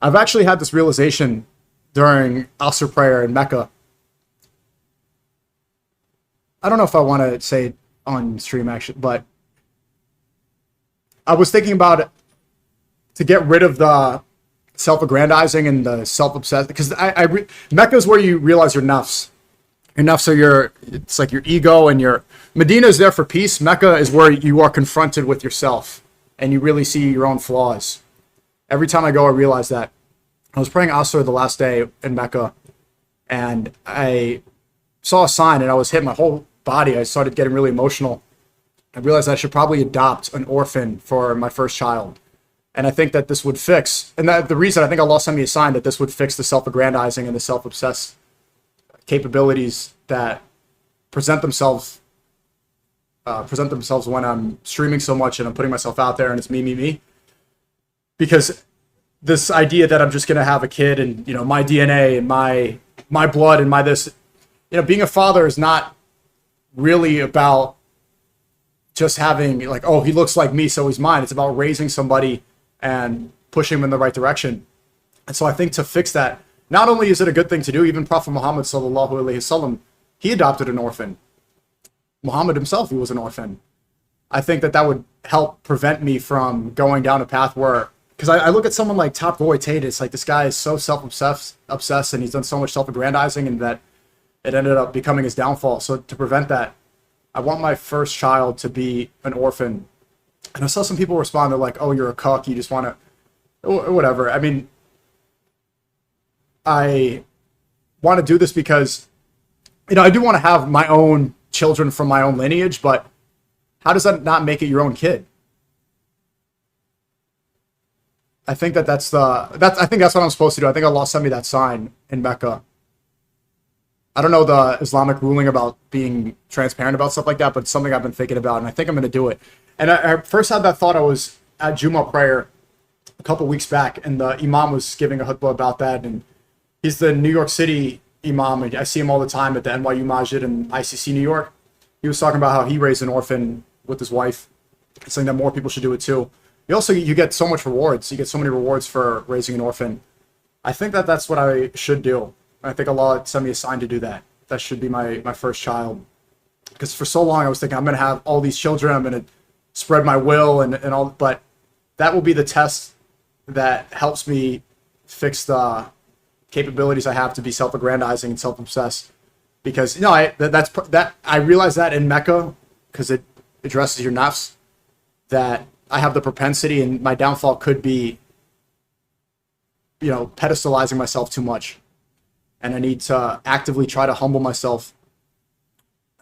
I've actually had this realization during Asr prayer in Mecca. I don't know if I want to say it on stream actually, but I was thinking about it to get rid of the self-aggrandizing and the self-obsessed, because Mecca is where you realize your nafs. Your nafs are it's like your ego, and Medina is there for peace. Mecca is where you are confronted with yourself and you really see your own flaws. Every time I go, I realize that. I was praying Asr the last day in Mecca, and I saw a sign, and I was hitting my whole body. I started getting really emotional. I realized I should probably adopt an orphan for my first child. And I think that this would fix, and that the reason I think Allah sent me a sign that this would fix the self-aggrandizing and the self-obsessed capabilities that present themselves when I'm streaming so much and I'm putting myself out there and it's me. Because this idea that I'm just going to have a kid and, my DNA and my blood and my this, being a father is not really about just having like, oh, he looks like me, so he's mine. It's about raising somebody and pushing him in the right direction. And so I think to fix that, not only is it a good thing to do, even Prophet Muhammad sallallahu alaihi wasallam, he adopted an orphan. Muhammad himself, he was an orphan. I think that would help prevent me from going down a path where, because I look at someone like Top Boy Tate, it's like this guy is so self-obsessed and he's done so much self-aggrandizing, and that it ended up becoming his downfall. So to prevent that, I want my first child to be an orphan. And I saw some people respond, they're like, oh, you're a cuck, you just want to, whatever. I mean, I want to do this because, I do want to have my own children from my own lineage, but how does that not make it your own kid? I think that's what I'm supposed to do. I think Allah sent me that sign in Mecca. I don't know the Islamic ruling about being transparent about stuff like that, but it's something I've been thinking about, and I think I'm going to do it. And I first had that thought, I was at Jummah prayer a couple weeks back, and the imam was giving a khutbah about that, and he's the New York City imam, and I see him all the time at the NYU Masjid in ICC New York. He was talking about how he raised an orphan with his wife, saying that more people should do it too. You get so much rewards. You get so many rewards for raising an orphan. I think that's what I should do. I think Allah sent me a sign to do that. That should be my first child. Because for so long I was thinking I'm going to have all these children, I'm going to spread my will and all, but that will be the test that helps me fix the capabilities I have to be self-aggrandizing and self-obsessed. Because I realized that in Mecca, because it addresses your nafs, that I have the propensity, and my downfall could be, pedestalizing myself too much, and I need to actively try to humble myself.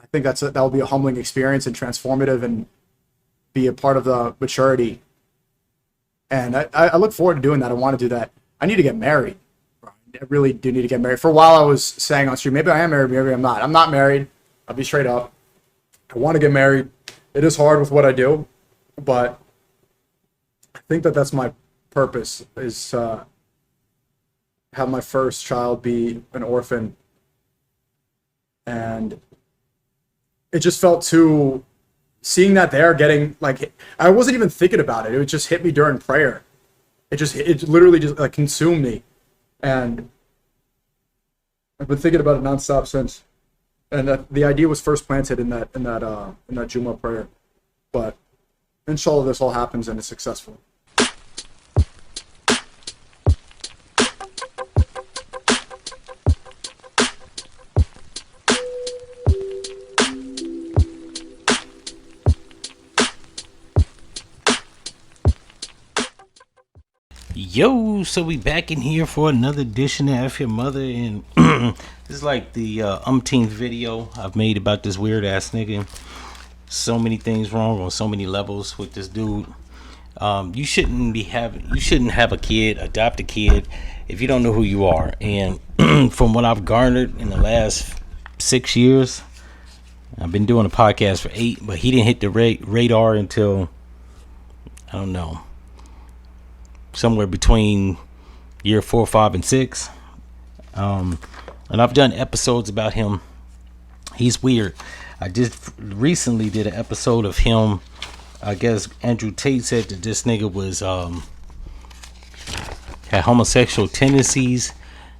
I think that will be a humbling experience and transformative, and be a part of the maturity. And I look forward to doing that. I want to do that. I need to get married. I really do need to get married. For a while I was saying on stream, maybe I am married, maybe I'm not. I'm not married. I'll be straight up. I want to get married. It is hard with what I do, but I think that's my purpose, is have my first child be an orphan. And it just felt too, seeing that there, getting like, I wasn't even thinking about it. It just hit me during prayer. It literally just like consumed me. And I've been thinking about it nonstop since. And the idea was first planted in that Jummah prayer. But inshallah, this all happens and is successful. Yo, so we back in here for another edition of F-ya-Motha, and this is like the umpteenth video I've made about this weird ass nigga. So many things wrong on so many levels with this dude. You shouldn't have a kid, adopt a kid, if you don't know who you are. And from what I've garnered in the last 6 years, I've been doing a podcast for 8, but he didn't hit the radar until, I don't know, somewhere between year 4, 5, and 6. And I've done episodes about him. He's weird. I just recently did an episode of him. I guess Andrew Tate said that this nigga was had homosexual tendencies,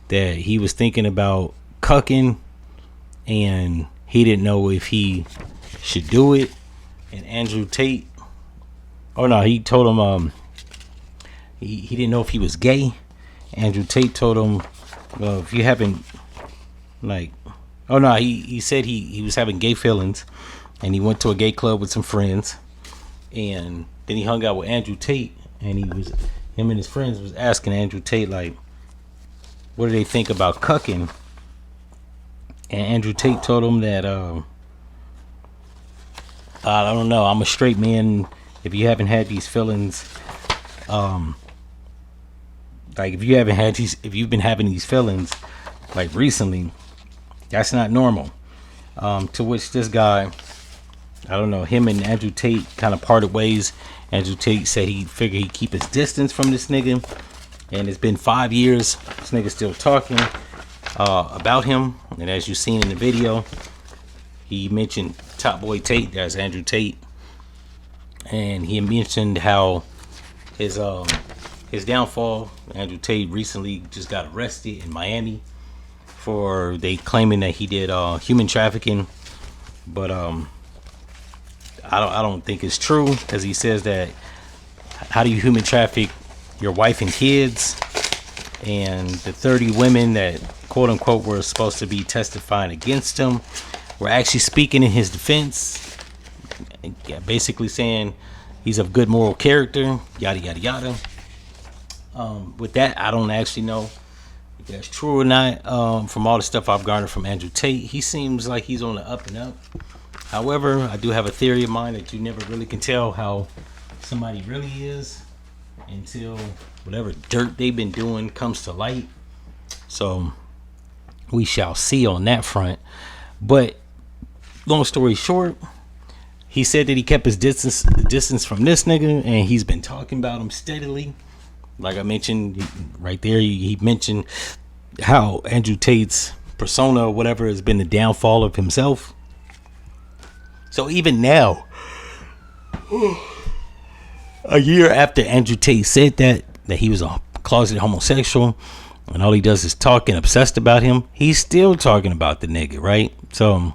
that he was thinking about cucking, and he didn't know if he should do it. And Andrew Tate, oh no, he told him he didn't know if he was gay. Andrew Tate told him, well, if you haven't, like, oh no, he said he was having gay feelings, and he went to a gay club with some friends, and then he hung out with Andrew Tate, and him and his friends was asking Andrew Tate, like, what do they think about cucking? And Andrew Tate told him that I don't know, I'm a straight man. If you haven't had these feelings, like if you've been having these feelings like recently, that's not normal. To which this guy, I don't know, him and Andrew Tate kind of parted ways. Andrew Tate said he figured he'd keep his distance from this nigga, and it's been 5 years. This nigga's still talking about him, and as you've seen in the video, he mentioned Top Boy Tate, that's Andrew Tate, and he mentioned how his downfall. Andrew Tate recently just got arrested in Miami for they claiming that he did human trafficking, but I don't think it's true, because he says that how do you human traffic your wife and kids? And the 30 women that quote unquote were supposed to be testifying against him were actually speaking in his defense, basically saying he's of good moral character, yada yada yada. With that, I don't actually know if that's true or not. From all the stuff I've garnered from Andrew Tate, he seems like he's on the up and up. However, I do have a theory of mine that you never really can tell how somebody really is until whatever dirt they've been doing comes to light. So we shall see on that front. But long story short, he said that he kept his distance from this nigga, and he's been talking about him steadily. Like I mentioned right there, he mentioned how Andrew Tate's persona or whatever has been the downfall of himself. So even now, a year after Andrew Tate said that he was a closeted homosexual, and all he does is talk and obsessed about him, he's still talking about the nigga, right? So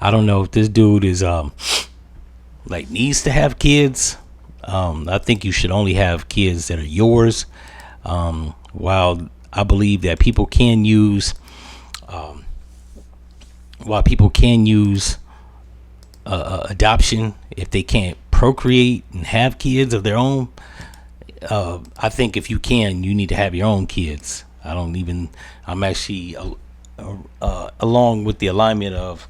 I don't know if this dude is like needs to have kids. I think you should only have kids that are yours. While I believe that people can use adoption if they can't procreate and have kids of their own, I think if you can, you need to have your own kids. I'm actually along with the alignment of,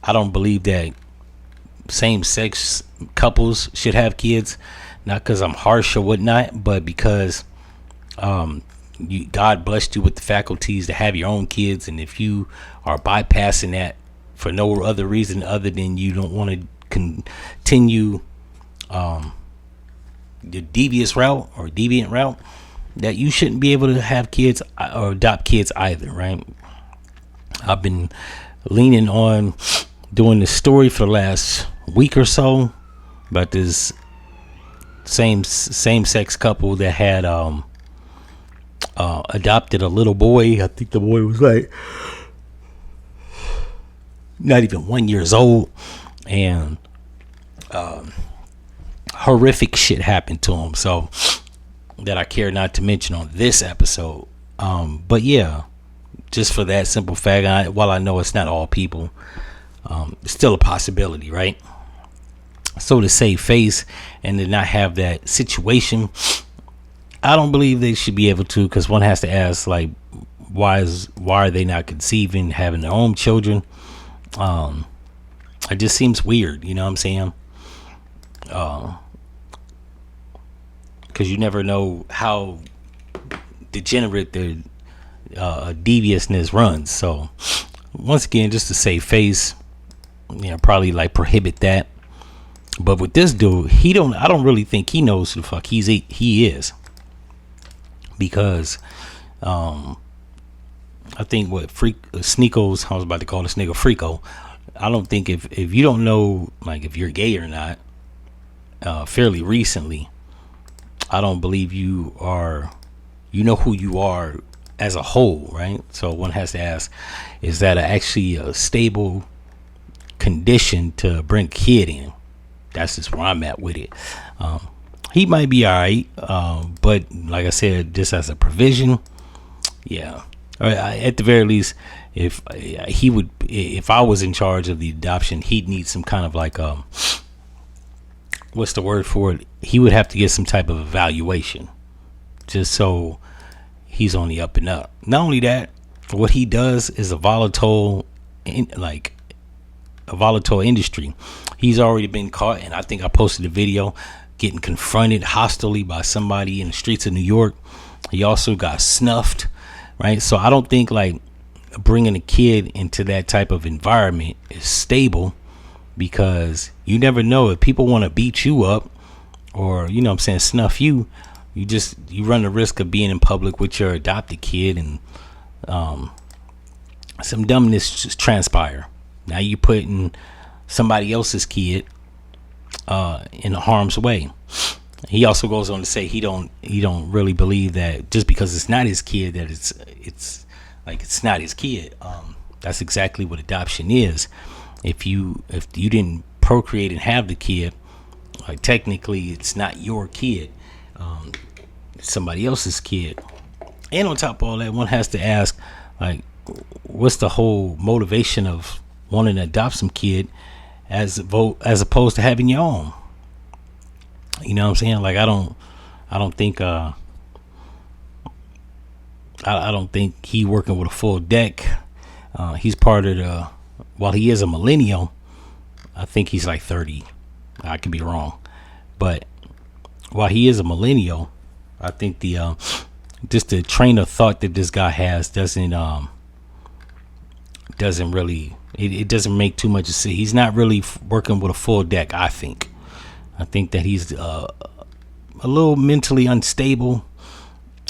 I don't believe that same-sex couples should have kids, not because I'm harsh or whatnot, but because God blessed you with the faculties to have your own kids, and if you are bypassing that for no other reason other than you don't want to continue the devious route or deviant route, that you shouldn't be able to have kids or adopt kids either, right? I've been leaning on doing this story for the last week or so about this same-sex couple that had adopted a little boy. I think the boy was like not even 1 year old, and horrific shit happened to him, so that I care not to mention on this episode. But yeah, just for that simple fact, while I know it's not all people, it's still a possibility, right? So to save face and to not have that situation, I don't believe they should be able to, because one has to ask, like, why are they not conceiving, having their own children? It just seems weird, you know what I'm saying? Because you never know how degenerate their deviousness runs. So once again, just to save face, probably like prohibit that. But with this dude, I don't really think he knows who the fuck he is, because I think Sneako's, I was about to call this nigga Freako. I don't think if you don't know, like, if you're gay or not, fairly recently, I don't believe you are you know who you are as a whole, right? So one has to ask, is that actually a stable condition to bring a kid in? That's just where I'm at with it. He might be all right, but like I said, just as a provision, yeah. At the very least, if I was in charge of the adoption, he'd need some kind of like what's the word for it? He would have to get some type of evaluation, just so he's on the up and up. Not only that, what he does is a volatile industry. He's already been caught, and I think I posted a video getting confronted hostilely by somebody in the streets of New York. He also got snuffed, right? So I don't think like bringing a kid into that type of environment is stable, because you never know if people want to beat you up or, you know what I'm saying, snuff you. You run the risk of being in public with your adopted kid, and some dumbness just transpire. Now you putting somebody else's kid in harm's way. He also goes on to say he don't really believe that just because it's not his kid that it's not his kid. That's exactly what adoption is. If you didn't procreate and have the kid, like technically it's not your kid. It's somebody else's kid. And on top of all that, one has to ask, like, what's the whole motivation of wanting to adopt some kid as opposed to having your own? You know what I'm saying? Like, I don't think he working with a full deck. He's part of the, while he is a millennial, I think he's like 30. I could be wrong, but while he is a millennial, I think the just the train of thought that this guy has doesn't really, it doesn't make too much sense. He's not really working with a full deck. I think that he's a little mentally unstable,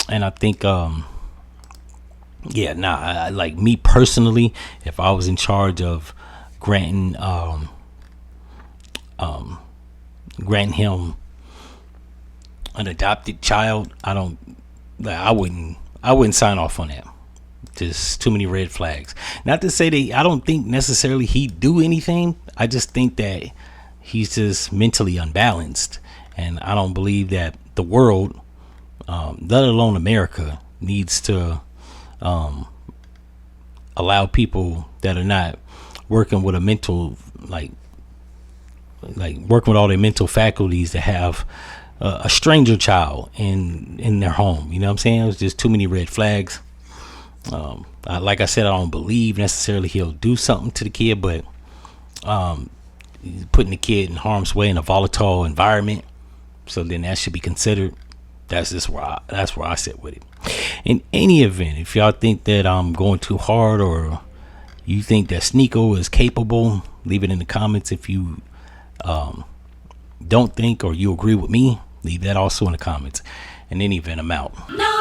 and I think like me personally, if I was in charge of granting him an adopted child, I wouldn't sign off on that. Just too many red flags. Not to say that I don't think necessarily he'd do anything. I just think that he's just mentally unbalanced, and I don't believe that the world, let alone America, needs to allow people that are not working with a mental, like working with all their mental faculties, to have a stranger child in their home. You know what I'm saying? It's just too many red flags. Like I said, I don't believe necessarily he'll do something to the kid, but putting the kid in harm's way in a volatile environment, so then that should be considered. That's where I sit with it. In any event, if y'all think that I'm going too hard, or you think that Sneako is capable, leave it in the comments. If you don't think, or you agree with me, leave that also in the comments. In any event, I'm out. No.